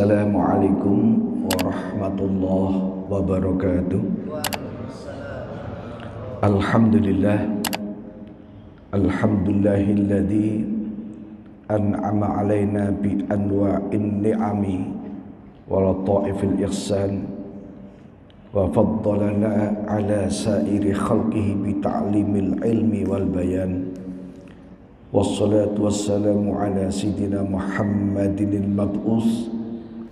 Assalamualaikum warahmatullahi wabarakatuh. Alhamdulillahilladzi an'ama alaina bi anwa'in ni'ami wa lataifil ihsan wa faddalana ala sairi khalqihi bi ta'limil ilmi wal bayan. Wassalatu wassalamu ala sayyidina Muhammadin al-mab'us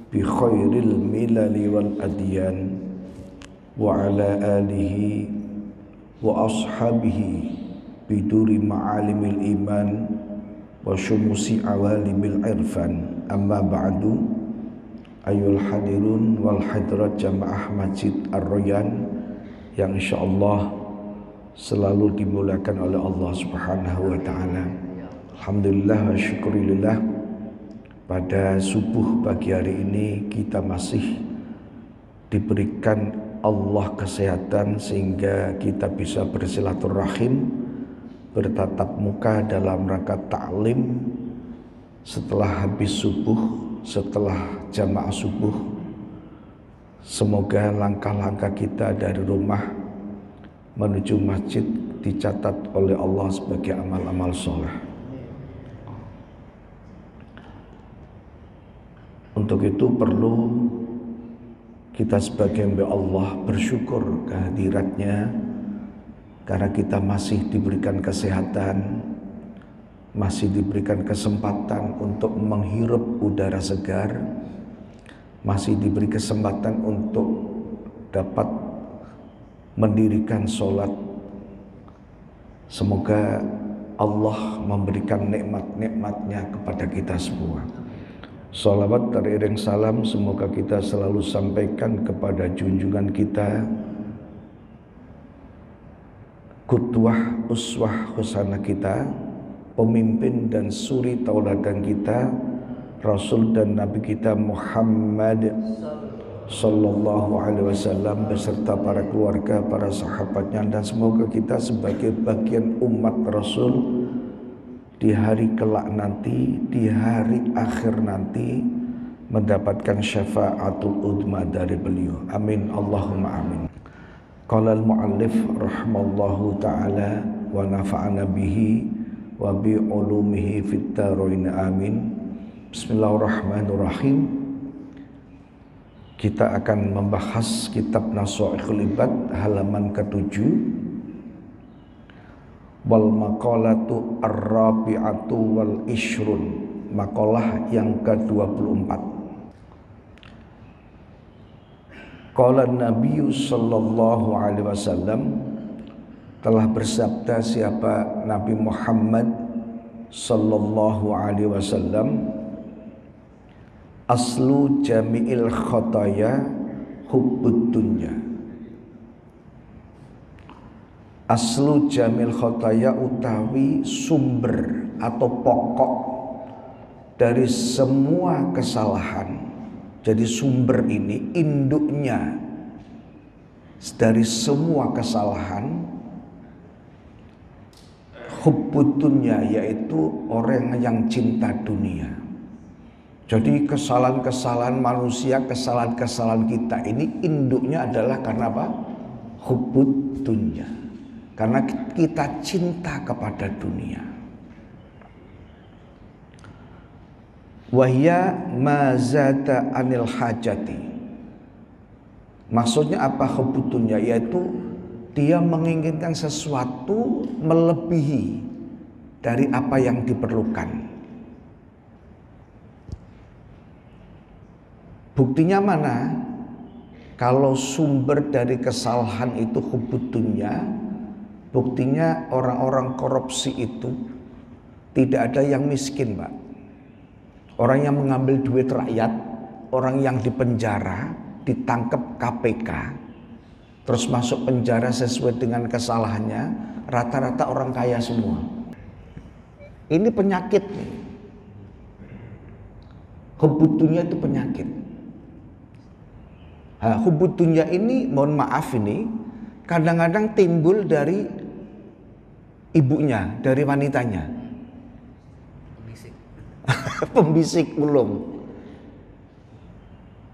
bi khairil milali wal adyan wa ala alihi wa ashabihi biduri ma'alimil iman wa syumusi awalimil irfan. Amma ba'du, ayyul hadirun wal hadirat jamaah Masjid Ar-Royan yang insyaallah selalu dimuliakan oleh Allah Subhanahu wa taala. Alhamdulillah wa syukurillah, pada subuh pagi hari ini kita masih diberikan Allah kesehatan sehingga kita bisa bersilaturahim, bertatap muka dalam rangka ta'lim setelah habis subuh, setelah jamaah subuh. Semoga langkah-langkah kita dari rumah menuju masjid dicatat oleh Allah sebagai amal-amal soleh. Untuk itu perlu kita sebagai hamba Allah bersyukur kehadiratnya, karena kita masih diberikan kesehatan, masih diberikan kesempatan untuk menghirup udara segar, masih diberi kesempatan untuk dapat mendirikan sholat. Semoga Allah memberikan nikmat-nikmatnya kepada kita semua. Salawat teriring salam semoga kita selalu sampaikan kepada junjungan kita, qudwah uswah husana kita, pemimpin dan suri tauladan kita, Rasul dan Nabi kita Muhammad sallallahu alaihi wasallam beserta para keluarga, para sahabatnya, dan semoga kita sebagai bagian umat Rasul di hari kelak nanti, di hari akhir nanti mendapatkan syafaatul udma dari beliau. Amin Allahumma amin. Qala al-muallif rahimallahu ta'ala wa nafa'ana bihi wa bi ulumihi fit dharain amin. Bismillahirrahmanirrahim. Kita akan membahas kitab Nashaikhul Ibad halaman ke-7. Wal maqalatu ar-rabi'atu wal ishrun, maqalah yang ke-24. Qala Nabi sallallahu alaihi wasallam, telah bersabda siapa Nabi Muhammad sallallahu alaihi wasallam, aslu jami'il khataya hubbud dunya. Aslu jamil khotaya utawi sumber atau pokok dari semua kesalahan. Jadi sumber ini, induknya dari semua kesalahan, hubbud dunya, yaitu orang yang cinta dunia. Jadi kesalahan-kesalahan manusia, kesalahan-kesalahan kita ini induknya adalah karena apa? Hubbud dunya. Karena kita cinta kepada dunia. Wahya mazata anil hajati. Maksudnya apa hubbud dunya? Yaitu dia menginginkan sesuatu melebihi dari apa yang diperlukan. Buktinya mana? Kalau sumber dari kesalahan itu hubbud dunya, buktinya orang-orang korupsi itu tidak ada yang miskin, Pak. Orang yang mengambil duit rakyat, orang yang dipenjara, ditangkap KPK, terus masuk penjara sesuai dengan kesalahannya, rata-rata orang kaya semua. Ini penyakit. Hubbud dunya itu penyakit. Hubbud dunya ini, mohon maaf ini, kadang-kadang timbul dari ibunya, dari wanitanya. Pembisik ulung.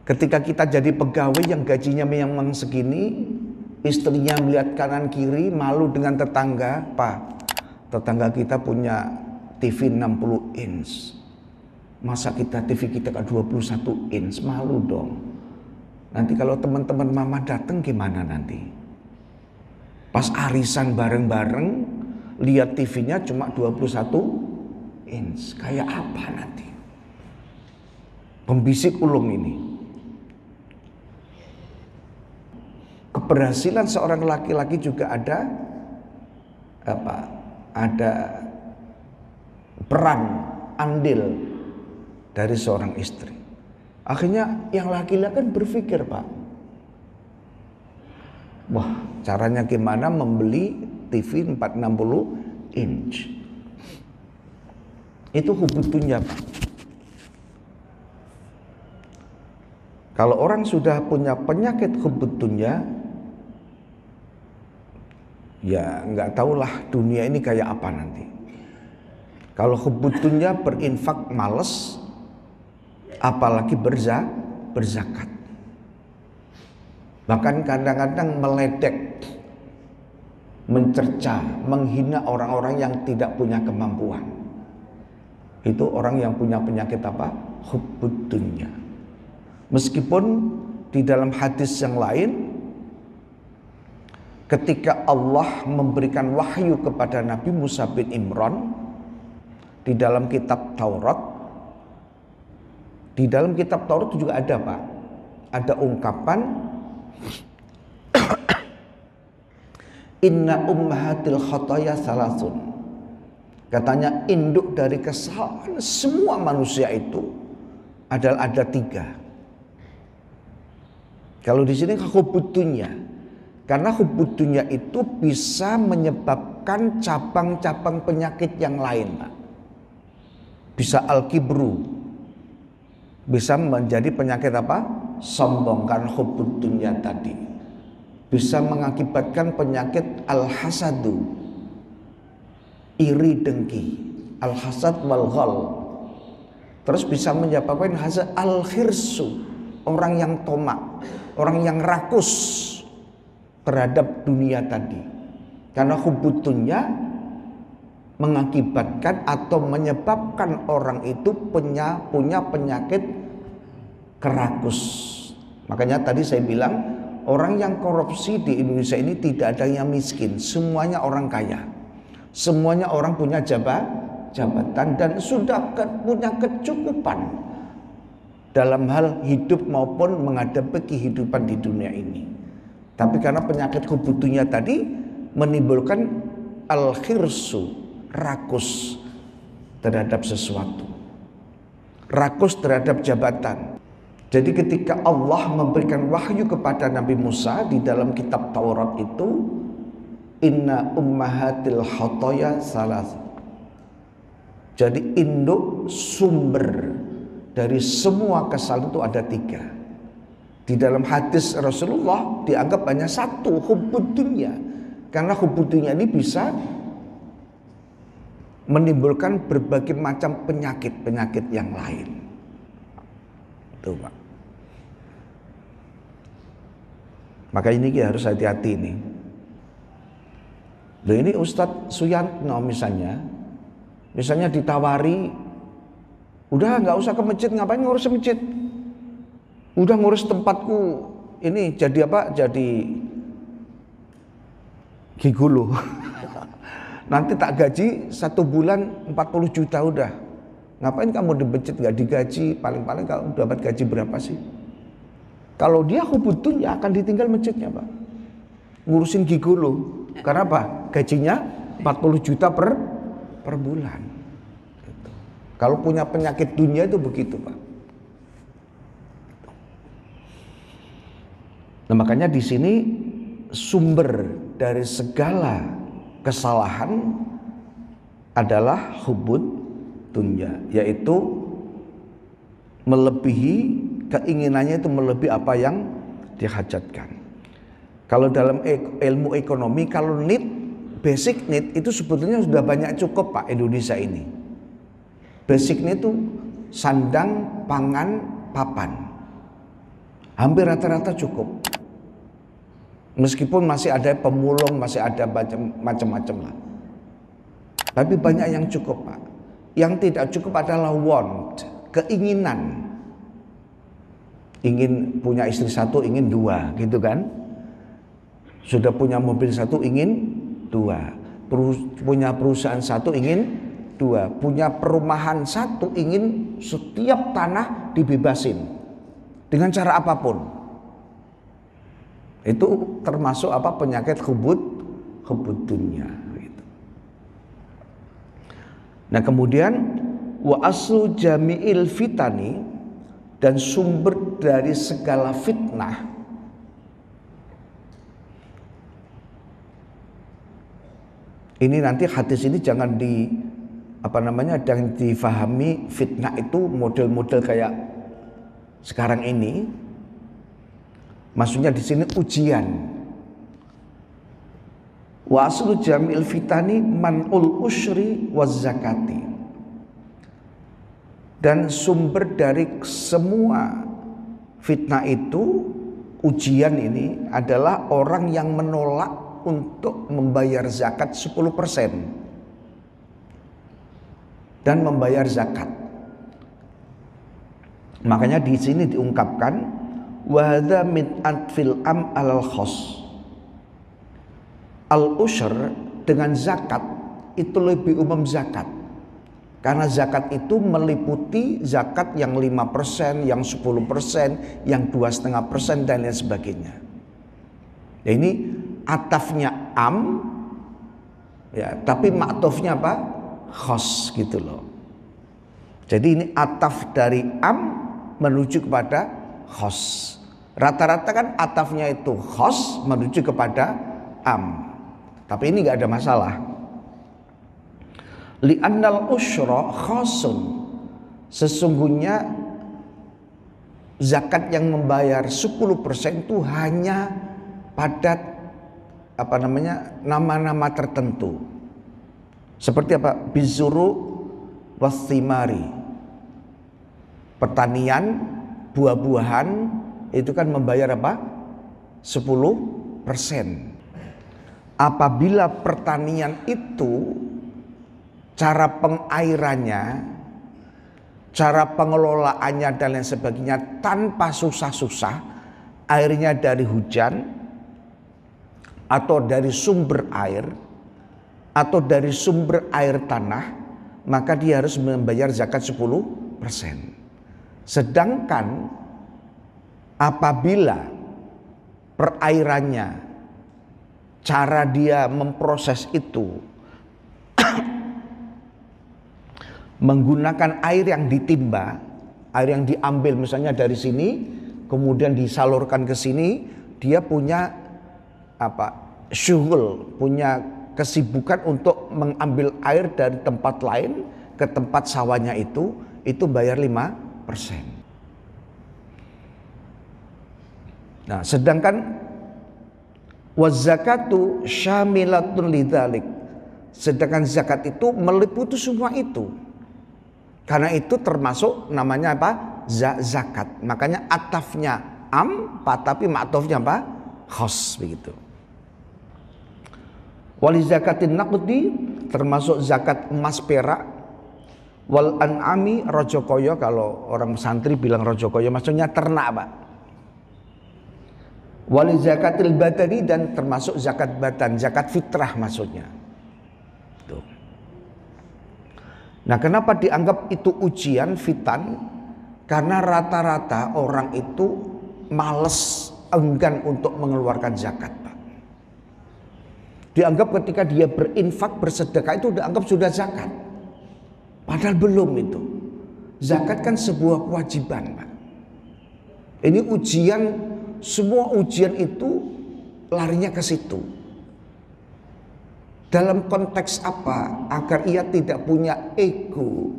Ketika kita jadi pegawai yang gajinya memang segini, istrinya melihat kanan kiri, malu dengan tetangga, Pak, tetangga kita punya TV 60 inch. Masa TV kita ke 21 inch, malu dong. Nanti kalau teman-teman mama datang gimana nanti? Pas arisan bareng-bareng, lihat TV-nya cuma 21 inch. Kayak apa nanti? Pembisik ulung ini. Keberhasilan seorang laki-laki juga ada peran andil dari seorang istri. Akhirnya yang laki-laki kan berpikir, Pak, wah, caranya gimana membeli TV 460 inch. Itu hubutunya, Pak. Kalau orang sudah punya penyakit hubutunya, ya nggak tahulah dunia ini kayak apa nanti. Kalau hubutunya berinfak males, apalagi berzakat. Bahkan kadang-kadang meledek, mencerca, menghina orang-orang yang tidak punya kemampuan. Itu orang yang punya penyakit apa? Hubutunya. Meskipun di dalam hadis yang lain, ketika Allah memberikan wahyu kepada Nabi Musa bin Imran di dalam kitab Taurat, di dalam kitab Taurat itu juga ada, Pak, ada ungkapan inna ummahatil khotoya salasun. Katanya induk dari kesalahan semua manusia itu adalah ada 3. Kalau di sini hubutunya, karena hubutunya itu bisa menyebabkan cabang-cabang penyakit yang lain, Pak. Bisa al-kibru, bisa menjadi penyakit apa? Sombong, karena hubutunya tadi. Bisa mengakibatkan penyakit al-hasadu, iri dengki, al-hasad wal ghal. Terus bisa menyebabkan hasad al-khirsu, orang yang tomak, orang yang rakus terhadap dunia tadi. Karena hubutunya mengakibatkan atau menyebabkan orang itu punya penyakit kerakus. Makanya tadi saya bilang, orang yang korupsi di Indonesia ini tidak ada yang miskin, semuanya orang kaya, semuanya orang punya jabatan dan sudah punya kecukupan dalam hal hidup maupun menghadapi kehidupan di dunia ini. Tapi karena penyakit hubutunya tadi menimbulkan al-khirsu, rakus terhadap sesuatu, rakus terhadap jabatan. Jadi ketika Allah memberikan wahyu kepada Nabi Musa di dalam kitab Taurat itu, inna ummahatil khotoya salas. Jadi induk sumber dari semua kesalahan itu ada 3. Di dalam hadis Rasulullah dianggap hanya 1, hubutunya. Karena hubutunya ini bisa menimbulkan berbagai macam penyakit-penyakit yang lain. Tuh, Pak. Maka ini kita harus hati-hati nih. Loh, ini Ustadz Suyantno misalnya ditawari, udah nggak usah ke masjid, ngapain ngurus masjid? Udah ngurus tempatku ini jadi apa? Jadi gigolo. Nanti tak gaji 1 bulan 40 juta udah. Ngapain kamu di masjid nggak digaji? Paling-paling kamu dapat gaji berapa sih? Kalau dia hubutunya akan ditinggal masjidnya, Pak. Ngurusin gigolo. Karena apa? Gajinya 40 juta per bulan. Gitu. Kalau punya penyakit dunia itu begitu, Pak. Nah, makanya di sini sumber dari segala kesalahan adalah hubut dunya, yaitu melebihi keinginannya, itu melebihi apa yang dihajatkan. Kalau dalam ilmu ekonomi, kalau basic need itu sebetulnya sudah banyak cukup, Pak, Indonesia ini. Basic need itu sandang, pangan, papan. Hampir rata-rata cukup. Meskipun masih ada pemulung, masih ada macam-macam lah. Tapi banyak yang cukup, Pak. Yang tidak cukup adalah want, keinginan. Ingin punya istri satu, ingin dua, gitu kan? Sudah punya mobil satu, ingin dua. Punya perusahaan satu, ingin dua. Punya perumahan satu, ingin setiap tanah dibebasin. Dengan cara apapun. Itu termasuk penyakit hubud dunia gitu. Nah, kemudian wa aslu jami'il fitani, dan sumber dari segala fitnah ini, nanti hadis ini jangan jangan difahami fitnah itu model-model kayak sekarang ini. Maksudnya di sini ujian. Wa aslu jamil fitani man'ul usyri waz zakati. Dan sumber dari semua fitnah itu, ujian ini adalah orang yang menolak untuk membayar zakat 10% dan membayar zakat. Makanya di sini diungkapkan wa hadza min atfil am alal khos. Al-usyr dengan zakat itu lebih umum zakat. Karena zakat itu meliputi zakat yang 5%, yang 10%, yang 2,5% dan lain sebagainya. Ya, ini atafnya am, ya, tapi maktufnya apa? Khos gitu loh. Jadi ini ataf dari am menuju kepada khos. Rata-rata kan atafnya itu khos menuju kepada am. Tapi ini nggak ada masalah. Li'annal usyra khosun. Sesungguhnya zakat yang membayar 10% itu hanya pada nama-nama tertentu. Seperti apa? Bizuru wathimari. Pertanian, buah-buahan itu kan membayar apa? 10%. Apabila pertanian itu cara pengairannya, cara pengelolaannya dan lain sebagainya tanpa susah-susah, airnya dari hujan atau dari sumber air atau dari sumber air tanah, maka dia harus membayar zakat 10%. Sedangkan apabila perairannya, cara dia memproses itu menggunakan air yang ditimba, air yang diambil misalnya dari sini, kemudian disalurkan ke sini, dia punya syughul, punya kesibukan untuk mengambil air dari tempat lain ke tempat sawahnya itu bayar 5%. Nah, sedangkan wazakatu syamilatun lidzalik. Sedangkan zakat itu meliputi semua itu. Karena itu termasuk namanya apa? Zakat. Makanya atafnya am, tapi ma'tufnya apa? Khos begitu. Wali zakatin naqdi, termasuk zakat emas perak. Wal an'ami rojokoyo, kalau orang santri bilang rojokoyo maksudnya ternak, Pak. Wali zakatil badani, dan termasuk zakat badan, zakat fitrah maksudnya. Tuh. Nah, kenapa dianggap itu ujian, fitan? Karena rata-rata orang itu males, enggan untuk mengeluarkan zakat, Pak. Dianggap ketika dia berinfak, bersedekah itu dianggap sudah zakat. Padahal belum itu. Zakat kan sebuah kewajiban, Pak. Ini ujian. Semua ujian itu larinya ke situ. Dalam konteks apa? Agar ia tidak punya ego.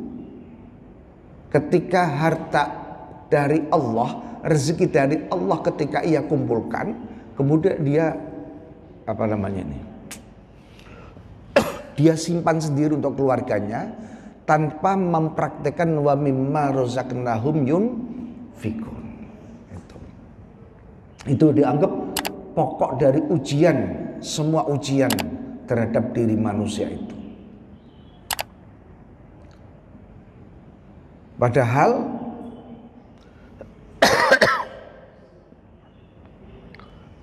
Ketika harta dari Allah, rezeki dari Allah ketika ia kumpulkan, kemudian dia dia simpan sendiri untuk keluarganya tanpa mempraktekkan wa mimma razaqnahum yunfikun. Itu dianggap pokok dari ujian, semua ujian terhadap diri manusia itu. Padahal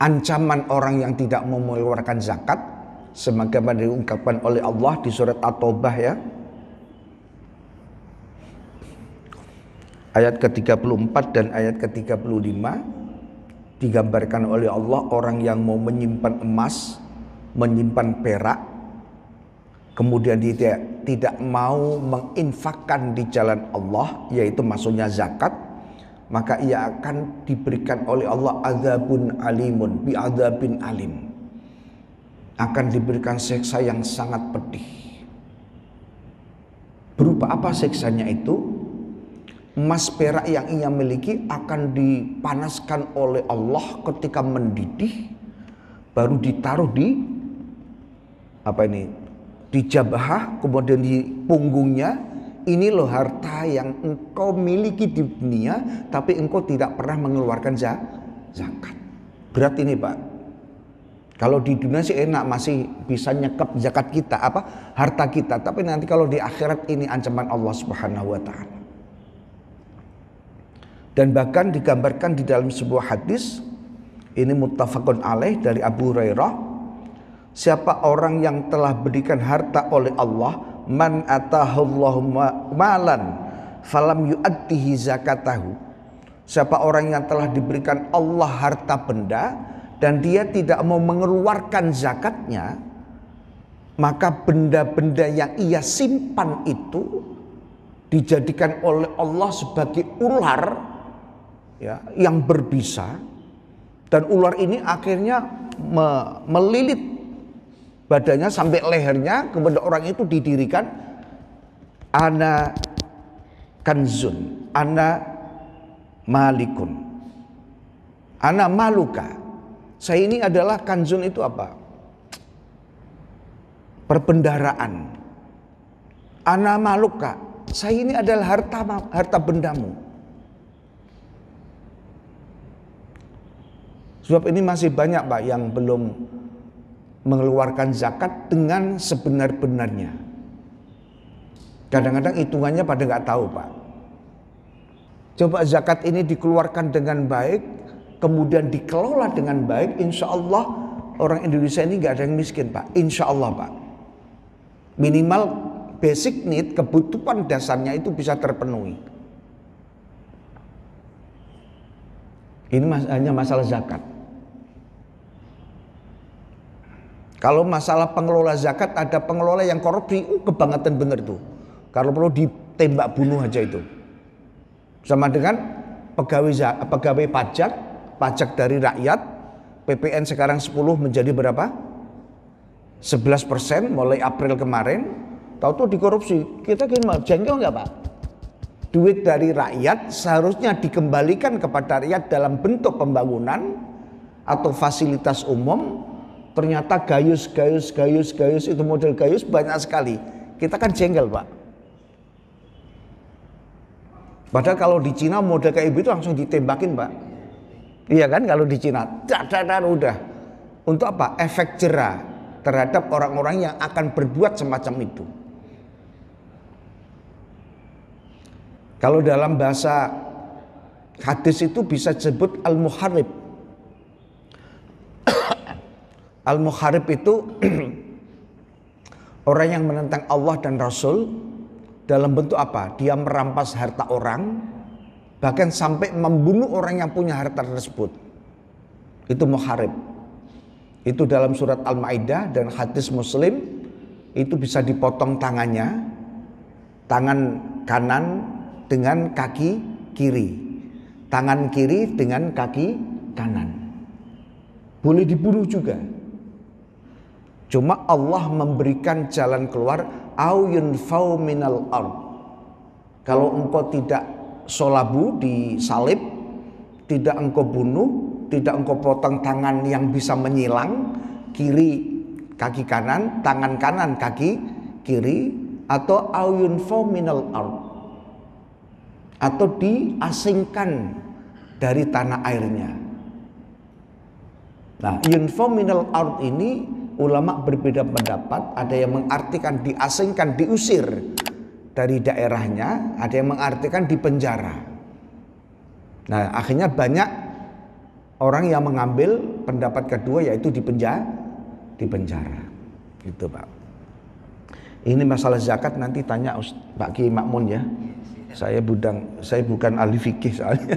ancaman orang yang tidak mau mengeluarkan zakat sebagaimana diungkapkan oleh Allah di surat At-Taubah ya, ayat ke-34 dan ayat ke-35, digambarkan oleh Allah orang yang mau menyimpan emas, menyimpan perak, kemudian dia tidak mau menginfakkan di jalan Allah, yaitu maksudnya zakat, maka ia akan diberikan oleh Allah azabun alimun, bi'adzabin alim, akan diberikan siksa yang sangat pedih. Berupa apa siksanya itu? Emas perak yang ia miliki akan dipanaskan oleh Allah ketika mendidih, baru ditaruh di di jabah, kemudian di punggungnya. Ini loh harta yang engkau miliki di dunia, tapi engkau tidak pernah mengeluarkan zakat. Berat ini Pak. Kalau di dunia sih enak, masih bisa nyekap zakat kita, harta kita. Tapi nanti kalau di akhirat ini ancaman Allah Subhanahu wa Ta'ala. Dan bahkan digambarkan di dalam sebuah hadis, ini muttafaqun alaih dari Abu Hurairah, siapa orang yang telah berikan harta oleh Allah, man atahullahu malan falam yu'addihi zakatahu, siapa orang yang telah diberikan Allah harta benda dan dia tidak mau mengeluarkan zakatnya, maka benda-benda yang ia simpan itu dijadikan oleh Allah sebagai ular ya, yang berbisa, dan ular ini akhirnya melilit badannya sampai lehernya, kemudian orang itu didirikan ana kanzun, ana malikun, ana maluka. Saya ini adalah kanzun, itu apa? Perbendaraan. Ana maluka, saya ini adalah harta bendamu. Sebab ini masih banyak Pak yang belum mengeluarkan zakat dengan sebenar-benarnya. Kadang-kadang hitungannya pada nggak tahu Pak. Coba zakat ini dikeluarkan dengan baik, kemudian dikelola dengan baik, insya Allah orang Indonesia ini nggak ada yang miskin Pak. Insya Allah Pak. Minimal basic need, kebutuhan dasarnya itu bisa terpenuhi. Ini hanya masalah zakat. Kalau masalah pengelola zakat, ada pengelola yang korupsi, kebangetan bener tuh. Kalau perlu ditembak bunuh aja itu. Sama dengan pegawai pajak dari rakyat, PPN sekarang 10 menjadi berapa? 11% mulai April kemarin. Tahu tuh dikorupsi. Kita gimana? Jengkel nggak Pak? Duit dari rakyat seharusnya dikembalikan kepada rakyat dalam bentuk pembangunan atau fasilitas umum. Ternyata gayus itu model gayus banyak sekali. Kita kan jengkel Pak. Padahal kalau di Cina model kayak itu langsung ditembakin Pak. Iya kan, kalau di Cina udah. Untuk apa? Efek jera terhadap orang-orang yang akan berbuat semacam itu. Kalau dalam bahasa hadis itu bisa disebut al-muharib. Al-muharib itu orang yang menentang Allah dan Rasul dalam bentuk apa? Dia merampas harta orang, bahkan sampai membunuh orang yang punya harta tersebut. Itu muharib. Itu dalam surat Al-Maidah dan hadis Muslim, itu bisa dipotong tangannya, tangan kanan dengan kaki kiri, tangan kiri dengan kaki kanan. Boleh dibunuh juga. Cuma Allah memberikan jalan keluar, au yunfau minal ard. Kalau engkau tidak solabu, disalib, tidak engkau bunuh, tidak engkau potong tangan yang bisa menyilang, kiri kaki kanan, tangan kanan kaki kiri, atau au yunfau minal ard, atau diasingkan dari tanah airnya. Nah, yunfa minal ard ini ulama berbeda pendapat. Ada yang mengartikan diasingkan, diusir dari daerahnya, ada yang mengartikan dipenjara. Nah, akhirnya banyak orang yang mengambil pendapat kedua, yaitu dipenjara. Gitu, Pak. Ini masalah zakat nanti tanya Pak Kiai Makmun ya. Saya bukan ahli fikih soalnya.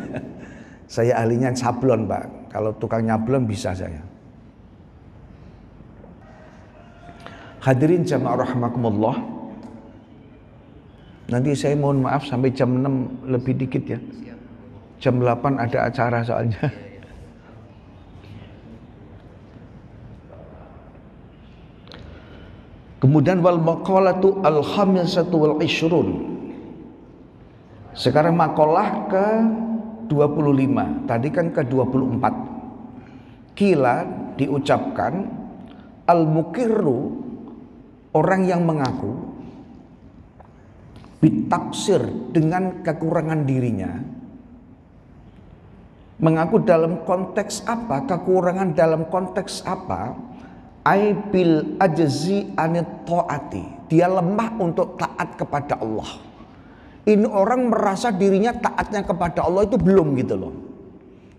Saya ahlinya sablon, Pak. Kalau tukang nyablon bisa saya. Hadirin jamaah rahimakumullah. Nanti saya mohon maaf sampai jam 6 lebih dikit ya. Jam 8 ada acara soalnya. Kemudian wal maqalatu al-khamisatu wal ishrun. Sekarang makalah ke 25, tadi kan ke 24. Kila diucapkan al-mukirru, orang yang mengaku bitaksir dengan kekurangan dirinya. Mengaku dalam konteks apa? Kekurangan dalam konteks apa? Aibil ajzi anit taati. Dia lemah untuk taat kepada Allah. Ini orang merasa dirinya taatnya kepada Allah itu belum gitu loh.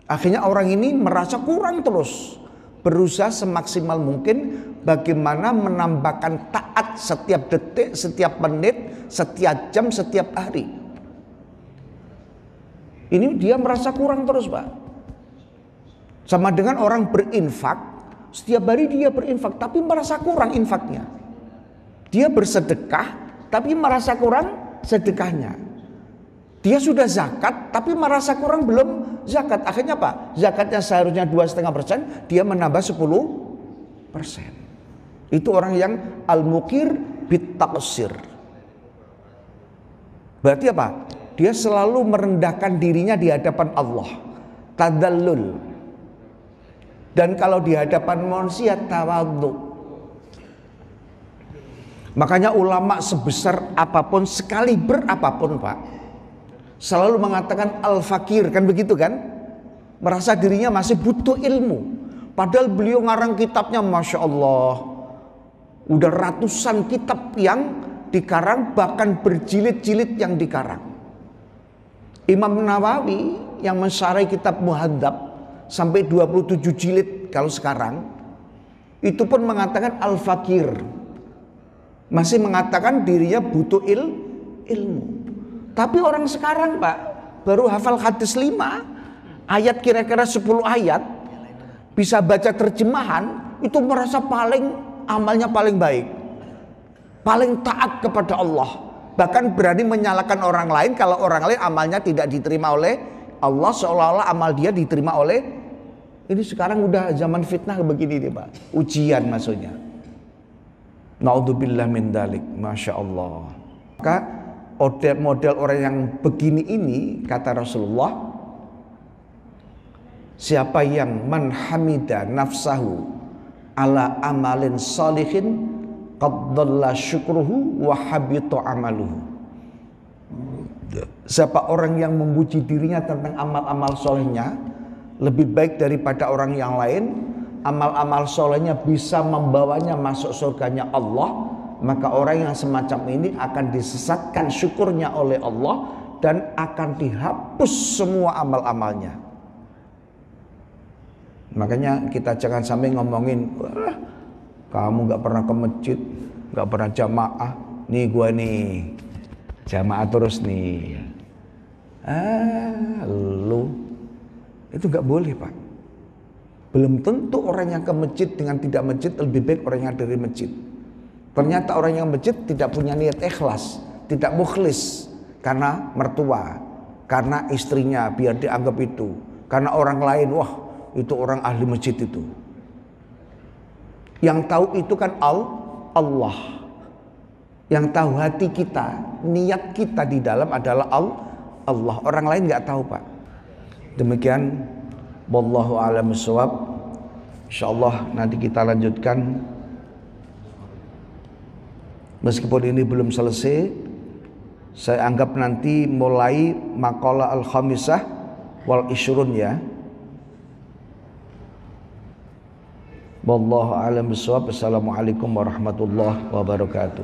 Akhirnya orang ini merasa kurang terus. Berusaha semaksimal mungkin bagaimana menambahkan taat setiap detik, setiap menit, setiap jam, setiap hari. Ini dia merasa kurang terus, Pak. Sama dengan orang berinfak, setiap hari dia berinfak tapi merasa kurang infaknya. Dia bersedekah tapi merasa kurang sedekahnya. Dia sudah zakat tapi merasa kurang belum zakat. Akhirnya apa? Zakatnya seharusnya 2,5%, dia menambah 10%. Itu orang yang al-mukir bitaksir. Berarti apa? Dia selalu merendahkan dirinya di hadapan Allah. Tadallul. Dan kalau di hadapan manusia tawadhu. Makanya ulama sebesar apapun, sekali berapapun, Pak, selalu mengatakan al-fakir, kan begitu kan? Merasa dirinya masih butuh ilmu. Padahal beliau ngarang kitabnya, Masya Allah, udah ratusan kitab yang dikarang, bahkan berjilid-jilid yang dikarang. Imam Nawawi yang mensyarah kitab Muhadzab sampai 27 jilid kalau sekarang, itu pun mengatakan al-fakir. Masih mengatakan dirinya butuh ilmu. Tapi orang sekarang, Pak, baru hafal hadis 5 ayat, kira-kira 10 ayat, bisa baca terjemahan, itu merasa amalnya paling baik, paling taat kepada Allah. Bahkan berani menyalahkan orang lain kalau orang lain amalnya tidak diterima oleh Allah, seolah-olah amal dia diterima oleh. Ini sekarang udah zaman fitnah begini nih, Pak. Ujian maksudnya. Naudzubillah min dalik, Masya Allah. Maka model orang yang begini ini, kata Rasulullah, siapa yang manhamida nafsahu ala amalin salihin qad dhalla syukruhu wa habita amaluhu. Siapa orang yang memuji dirinya tentang amal-amal solehnya lebih baik daripada orang yang lain, amal-amal solehnya bisa membawanya masuk surganya Allah, maka orang yang semacam ini akan disesatkan syukurnya oleh Allah dan akan dihapus semua amal-amalnya. Makanya kita jangan sampai ngomongin, kamu gak pernah ke masjid, gak pernah jamaah, nih gua nih jamaah terus nih. Lu itu gak boleh, Pak. Belum tentu orang yang ke masjid dengan tidak masjid lebih baik orang yang dari masjid. Ternyata orang yang masjid tidak punya niat ikhlas, tidak mukhlis karena mertua, karena istrinya biar dianggap itu, karena orang lain, wah itu orang ahli masjid itu. Yang tahu itu kan Allah. Yang tahu hati kita, niat kita di dalam adalah Allah. Orang lain nggak tahu, Pak. Demikian, wallahu a'lam bishawab. Insyaallah nanti kita lanjutkan. Meskipun ini belum selesai, saya anggap nanti mulai maqalah al-khamisah wal ishrun ya. Wallahu a'lam bishawab. Assalamualaikum warahmatullahi wabarakatuh.